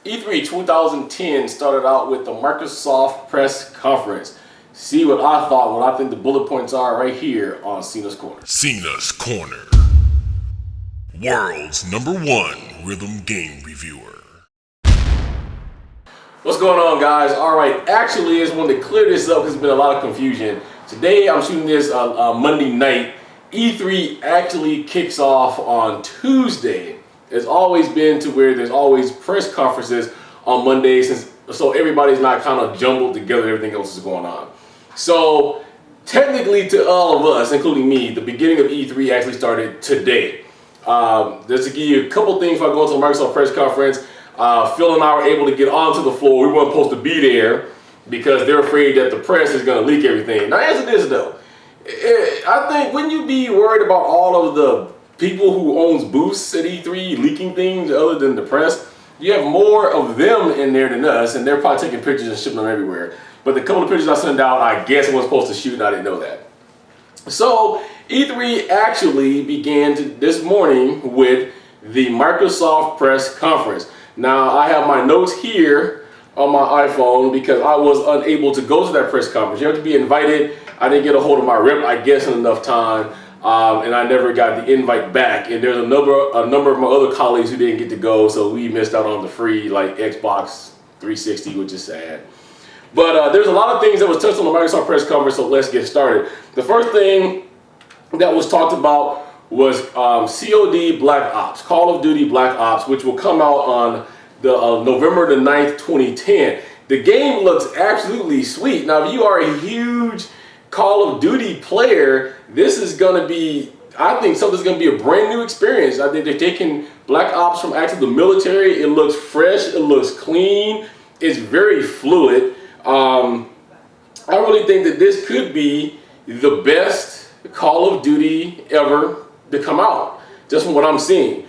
E3 2010 started out with the Microsoft press conference. See what I think the bullet points are right here on Cena's Corner. Cena's Corner, world's #1 rhythm game reviewer. What's going on, guys? All right, actually, I just wanted to clear this up because there's been a lot of confusion. Today, I'm shooting this Monday night. E3 actually kicks off on Tuesday. It's always been to where there's always press conferences on Mondays, so everybody's not kind of jumbled together. Everything else is going on. So technically, to all of us, including me, the beginning of E3 actually started today. Just to give you a couple things before I go into the Microsoft press conference. Phil and I were able to get onto the floor. We weren't supposed to be there because they're afraid that the press is going to leak everything. Now, answer this though. I think, wouldn't you be worried about all of the people who owns booths at E3 leaking things other than the press? You have more of them in there than us, and they're probably taking pictures and shipping them everywhere. But the couple of pictures I sent out, I guess I was supposed to shoot, and I didn't know that. So E3 actually began this morning with the Microsoft press conference. Now, I have my notes here on my iPhone because I was unable to go to that press conference. You have to be invited. I didn't get a hold of my rep, I guess, in enough time. And I never got the invite back. And there's a number of my other colleagues who didn't get to go, so we missed out on the free Xbox 360, which is sad. But there's a lot of things that was touched on the Microsoft press conference, so let's get started. The first thing that was talked about was COD Black Ops, Call of Duty Black Ops, which will come out on the November the 9th, 2010. The game looks absolutely sweet. Now, if you are a huge Call of Duty player, this is going to be, I think something's going to be a brand new experience. I think they're taking Black Ops from actually the military. It looks fresh, it looks clean, it's very fluid. I really think that this could be the best Call of Duty ever to come out, just from what I'm seeing.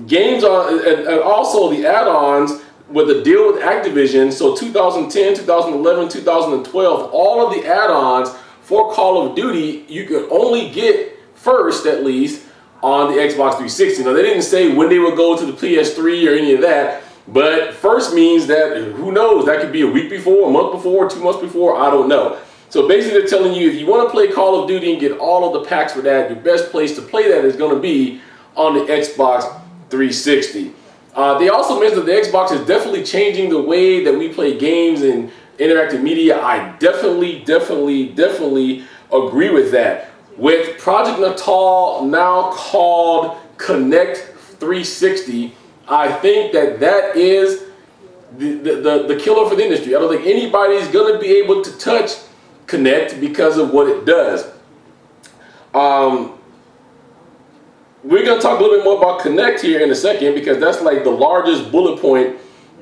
Games are, and also the add-ons with the deal with Activision, so 2010, 2011, 2012, all of the add-ons for Call of Duty, you could only get first, at least, on the Xbox 360. Now, they didn't say when they would go to the PS3 or any of that, but first means that, who knows, that could be a week before, a month before, 2 months before, I don't know. So basically, they're telling you, if you want to play Call of Duty and get all of the packs for that, your best place to play that is going to be on the Xbox 360. They also mentioned that the Xbox is definitely changing the way that we play games and interactive media. I definitely agree with that. With Project Natal now called Connect 360, I think that is the killer for the industry. I don't think anybody's going to be able to touch Connect because of what it does. We're going to talk a little bit more about Connect here in a second because that's like the largest bullet point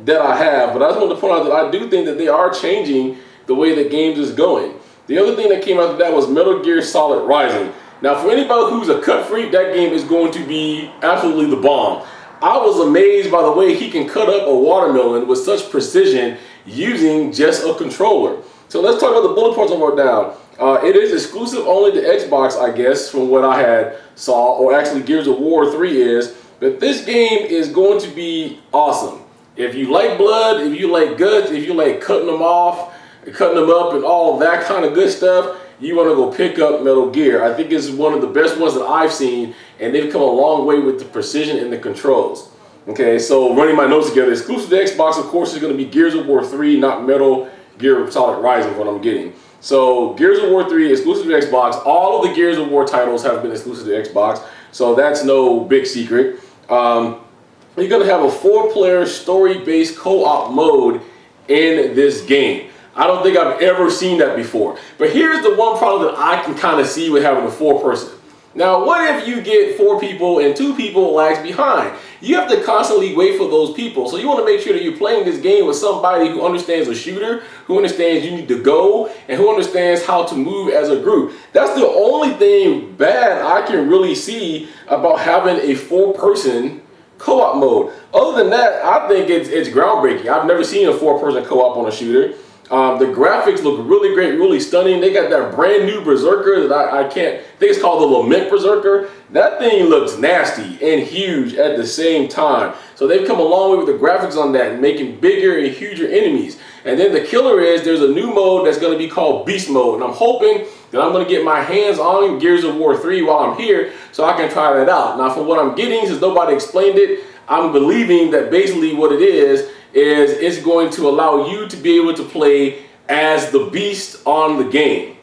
that I have. But I just want to point out that I do think that they are changing the way that games is going. The other thing that came out of that was Metal Gear Solid Rising. Now, for anybody who's a cut freak, that game is going to be absolutely the bomb. I was amazed by the way he can cut up a watermelon with such precision using just a controller. So let's talk about the bullet points I wrote down. It is exclusive only to Xbox, I guess, from what I had saw, or actually Gears of War 3 is. But this game is going to be awesome. If you like blood, if you like guts, if you like cutting them off, cutting them up and all that kind of good stuff, you want to go pick up Metal Gear. I think it's one of the best ones that I've seen, and they've come a long way with the precision and the controls. Okay, so running my notes together, exclusive to Xbox, of course, is going to be Gears of War 3, not Metal Gear Solid Rising, what I'm getting. So Gears of War 3 exclusive to Xbox. All of the Gears of War titles have been exclusive to Xbox, so that's no big secret. You're going to have a 4-player story-based co-op mode in this game. I don't think I've ever seen that before. But here's the one problem that I can kind of see with having a 4-person. Now, what if you get 4 people and 2 people lags behind? You have to constantly wait for those people. So you want to make sure that you're playing this game with somebody who understands a shooter, who understands you need to go, and who understands how to move as a group. That's the only thing bad I can really see about having a 4-person co-op mode. Other than that, I think it's groundbreaking. I've never seen a 4-person co-op on a shooter. The graphics look really great, really stunning. They got that brand new Berserker that I think it's called the Lament Berserker. That thing looks nasty and huge at the same time. So they've come a long way with the graphics on that and making bigger and huger enemies. And then the killer is there's a new mode that's going to be called Beast Mode. And I'm hoping that I'm going to get my hands on Gears of War 3 while I'm here so I can try that out. Now, from what I'm getting, since nobody explained it, I'm believing that basically what it is it's going to allow you to be able to play as the beast on the game.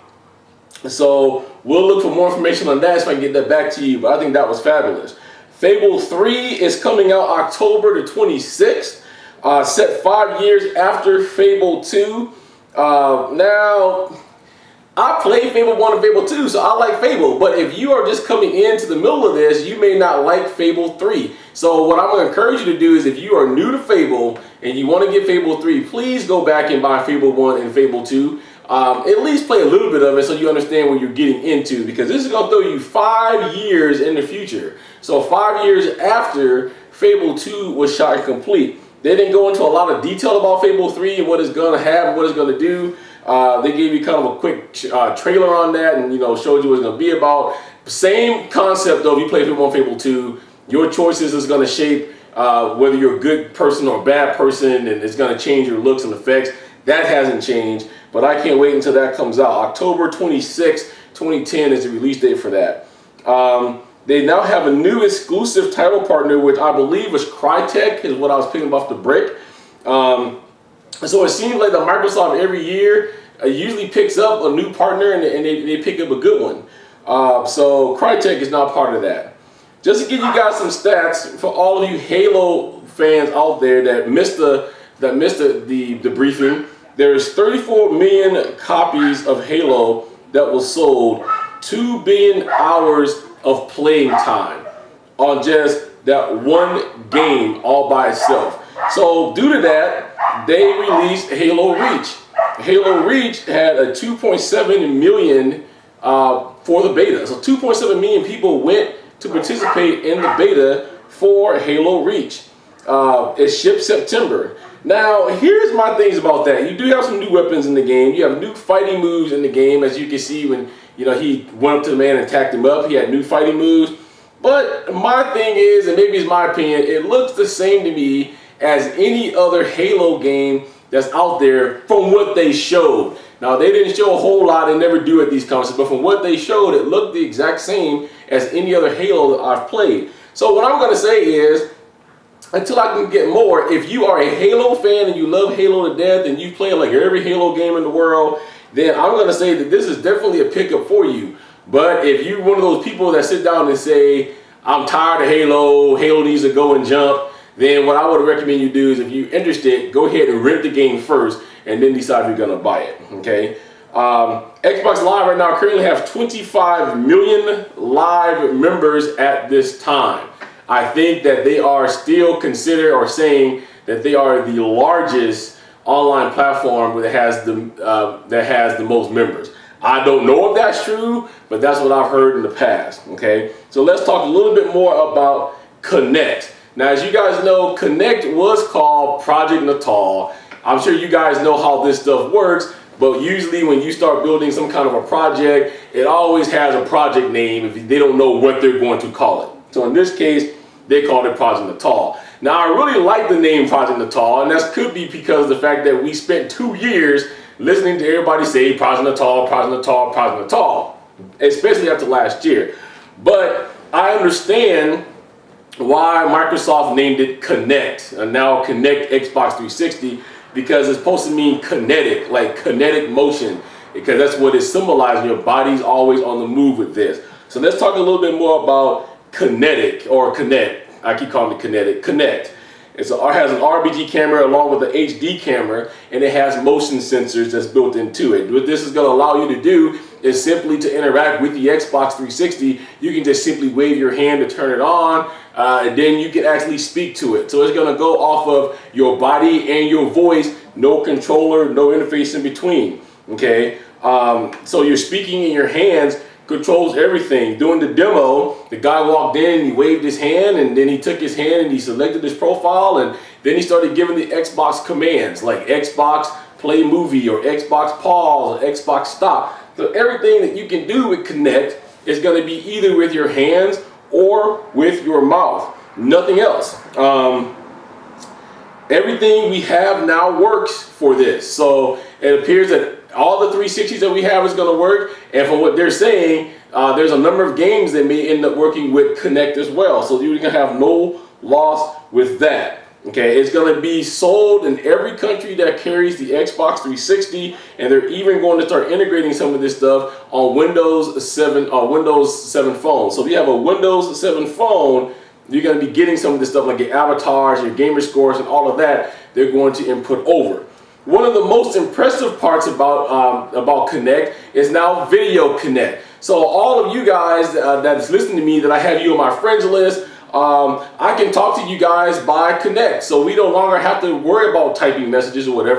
So we'll look for more information on that so I can get that back to you, but I think that was fabulous. Fable 3 is coming out October the 26th, set 5 years after Fable 2. Now, I played Fable 1 and Fable 2, so I like Fable. But if you are just coming into the middle of this, you may not like Fable 3. So what I'm going to encourage you to do is if you are new to Fable and you want to get Fable 3, please go back and buy Fable 1 and Fable 2. At least play a little bit of it so you understand what you're getting into, because this is going to throw you 5 years in the future. So 5 years after Fable 2 was shot and complete. They didn't go into a lot of detail about Fable 3 and what it's going to have and what it's going to do. They gave you kind of a quick trailer on that and, showed you what it's going to be about. Same concept though, if you play Fable 1, Fable 2, your choices is going to shape whether you're a good person or a bad person, and it's going to change your looks and effects. That hasn't changed, but I can't wait until that comes out. October 26, 2010 is the release date for that. They now have a new exclusive title partner, which I believe was Crytek, is what I was picking up off the brick. So it seems like that Microsoft every year usually picks up a new partner and they pick up a good one. So Crytek is now part of that. Just to give you guys some stats for all of you Halo fans out there that missed the briefing, there's 34 million copies of Halo that was sold, 2 billion hours of playing time on just that one game all by itself. So due to that, they released Halo Reach. Halo Reach had a 2.7 million for the beta. So 2.7 million people went to participate in the beta for Halo Reach. It shipped September. Now, here's my things about that. You do have some new weapons in the game. You have new fighting moves in the game, as you can see when he went up to the man and attacked him up. He had new fighting moves. But my thing is, and maybe it's my opinion, it looks the same to me as any other Halo game that's out there from what they showed. Now, they didn't show a whole lot, they never do at these concerts, but from what they showed, it looked the exact same as any other Halo that I've played. So what I'm going to say is, until I can get more, if you are a Halo fan and you love Halo to death and you play like every Halo game in the world, then I'm going to say that this is definitely a pickup for you. But if you're one of those people that sit down and say, I'm tired of Halo, Halo needs to go and jump, then what I would recommend you do is, if you're interested, go ahead and rent the game first and then decide if you're going to buy it, okay? Xbox Live right now currently has 25 million live members at this time. I think that they are still considered or saying that they are the largest online platform that has the most members. I don't know if that's true, but that's what I've heard in the past, okay? So let's talk a little bit more about Kinect. Now, as you guys know, Kinect was called Project Natal. I'm sure you guys know how this stuff works, but usually when you start building some kind of a project, it always has a project name if they don't know what they're going to call it. So in this case, they called it Project Natal. Now, I really like the name Project Natal, and that could be because of the fact that we spent 2 years listening to everybody say Project Natal, Project Natal, Project Natal, especially after last year. But I understand why Microsoft named it Kinect, and now Kinect Xbox 360, because it's supposed to mean kinetic, like kinetic motion, because that's what it symbolizes. Your body's always on the move with this. So let's talk a little bit more about Kinetic, or Kinect. I keep calling it Kinetic. Kinect. It has an RGB camera along with an HD camera, and it has motion sensors that's built into it. What this is going to allow you to do is simply to interact with the Xbox 360. You can just simply wave your hand to turn it on, and then you can actually speak to it. So it's going to go off of your body and your voice, no controller, no interface in between. Okay, so you're speaking in your hands controls everything. During the demo, the guy walked in, he waved his hand, and then he took his hand and he selected his profile, and then he started giving the Xbox commands like Xbox, play movie or Xbox pause or Xbox stop. So everything that you can do with Connect is going to be either with your hands or with your mouth. Nothing else. Everything we have now works for this. So it appears that all the 360s that we have is going to work. And from what they're saying, there's a number of games that may end up working with Connect as well. So you're going to have no loss with that. Okay, it's going to be sold in every country that carries the Xbox 360, and they're even going to start integrating some of this stuff on Windows 7 phones. So if you have a Windows 7 phone, you're going to be getting some of this stuff like your avatars, your gamer scores, and all of that. They're going to input over. One of the most impressive parts about Connect is now Video Connect. So all of you guys that's listening to me, that I have you on my friends list, I can talk to you guys by Connect. So we no longer have to worry about typing messages or whatever.